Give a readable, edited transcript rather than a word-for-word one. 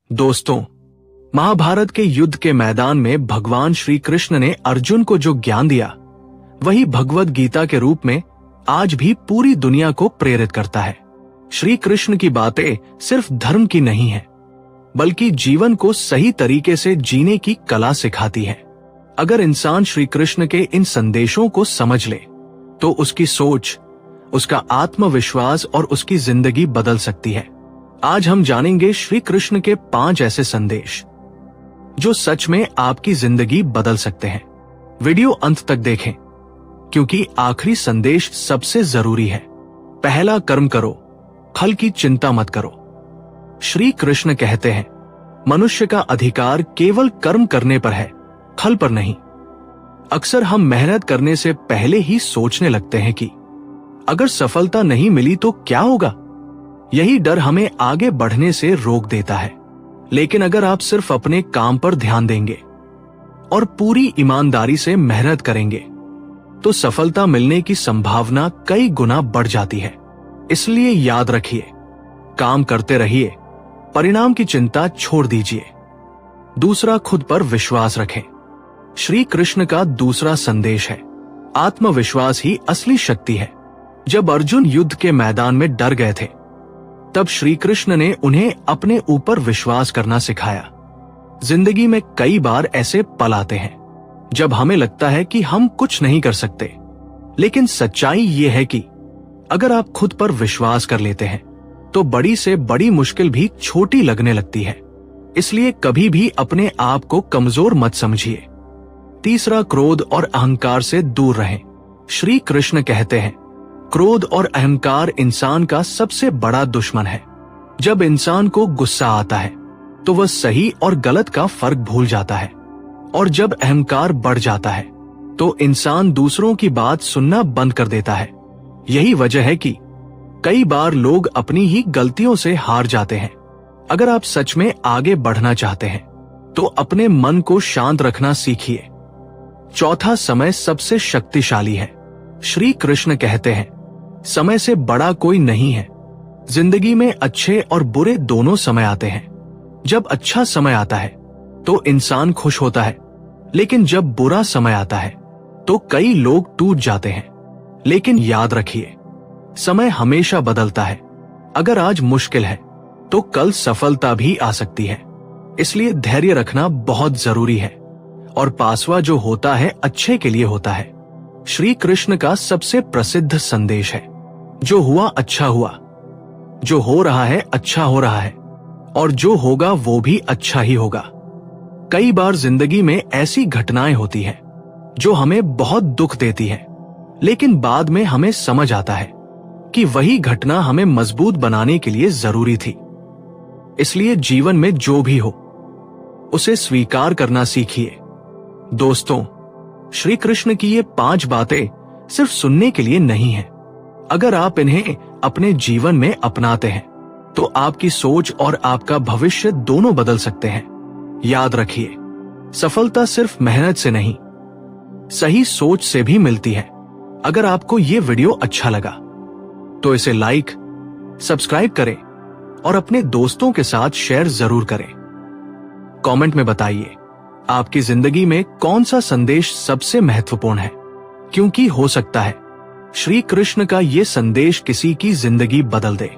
दोस्तों, महाभारत के युद्ध के मैदान में भगवान श्री कृष्ण ने अर्जुन को जो ज्ञान दिया, वही भगवद गीता के रूप में आज भी पूरी दुनिया को प्रेरित करता है। श्री कृष्ण की बातें सिर्फ धर्म की नहीं है, बल्कि जीवन को सही तरीके से जीने की कला सिखाती है। अगर इंसान श्री कृष्ण के इन संदेशों को समझ ले, तो उसकी सोच, उसका आत्मविश्वास और उसकी जिंदगी बदल सकती है। आज हम जानेंगे श्री कृष्ण के 5 ऐसे संदेश जो सच में आपकी जिंदगी बदल सकते हैं। वीडियो अंत तक देखें, क्योंकि आखिरी संदेश सबसे जरूरी है। पहला, कर्म करो, फल की चिंता मत करो। श्री कृष्ण कहते हैं, मनुष्य का अधिकार केवल कर्म करने पर है, फल पर नहीं। अक्सर हम मेहनत करने से पहले ही सोचने लगते हैं कि अगर सफलता नहीं मिली तो क्या होगा। यही डर हमें आगे बढ़ने से रोक देता है। लेकिन अगर आप सिर्फ अपने काम पर ध्यान देंगे और पूरी ईमानदारी से मेहनत करेंगे, तो सफलता मिलने की संभावना कई गुना बढ़ जाती है। इसलिए याद रखिए, काम करते रहिए, परिणाम की चिंता छोड़ दीजिए। दूसरा, खुद पर विश्वास रखें। श्री कृष्ण का दूसरा संदेश है, आत्मविश्वास ही असली शक्ति है। जब अर्जुन युद्ध के मैदान में डर गए थे, तब श्री कृष्ण ने उन्हें अपने ऊपर विश्वास करना सिखाया। जिंदगी में कई बार ऐसे पल आते हैं जब हमें लगता है कि हम कुछ नहीं कर सकते, लेकिन सच्चाई ये है कि अगर आप खुद पर विश्वास कर लेते हैं, तो बड़ी से बड़ी मुश्किल भी छोटी लगने लगती है। इसलिए कभी भी अपने आप को कमजोर मत समझिए। तीसरा, क्रोध और अहंकार से दूर रहें। श्री कृष्ण कहते हैं, क्रोध और अहंकार इंसान का सबसे बड़ा दुश्मन है। जब इंसान को गुस्सा आता है, तो वह सही और गलत का फर्क भूल जाता है, और जब अहंकार बढ़ जाता है, तो इंसान दूसरों की बात सुनना बंद कर देता है। यही वजह है कि कई बार लोग अपनी ही गलतियों से हार जाते हैं। अगर आप सच में आगे बढ़ना चाहते हैं, तो अपने मन को शांत रखना सीखिए। चौथा, समय सबसे शक्तिशाली है। श्री कृष्ण कहते हैं, समय से बड़ा कोई नहीं है। जिंदगी में अच्छे और बुरे दोनों समय आते हैं। जब अच्छा समय आता है, तो इंसान खुश होता है, लेकिन जब बुरा समय आता है, तो कई लोग टूट जाते हैं। लेकिन याद रखिए, समय हमेशा बदलता है। अगर आज मुश्किल है, तो कल सफलता भी आ सकती है। इसलिए धैर्य रखना बहुत जरूरी है, और पासवा जो होता है अच्छे के लिए होता है। श्री कृष्ण का सबसे प्रसिद्ध संदेश है, जो हुआ अच्छा हुआ, जो हो रहा है अच्छा हो रहा है, और जो होगा वो भी अच्छा ही होगा। कई बार जिंदगी में ऐसी घटनाएं होती हैं जो हमें बहुत दुख देती है, लेकिन बाद में हमें समझ आता है कि वही घटना हमें मजबूत बनाने के लिए जरूरी थी। इसलिए जीवन में जो भी हो, उसे स्वीकार करना सीखिए। दोस्तों, श्री कृष्ण की ये 5 बातें सिर्फ सुनने के लिए नहीं है। अगर आप इन्हें अपने जीवन में अपनाते हैं, तो आपकी सोच और आपका भविष्य दोनों बदल सकते हैं। याद रखिए, सफलता सिर्फ मेहनत से नहीं, सही सोच से भी मिलती है। अगर आपको ये वीडियो अच्छा लगा, तो इसे लाइक, सब्सक्राइब करें और अपने दोस्तों के साथ शेयर जरूर करें। कमेंट में बताइए, आपकी जिंदगी में कौन सा संदेश सबसे महत्वपूर्ण है, क्योंकि हो सकता है श्री कृष्ण का ये संदेश किसी की जिंदगी बदल दे।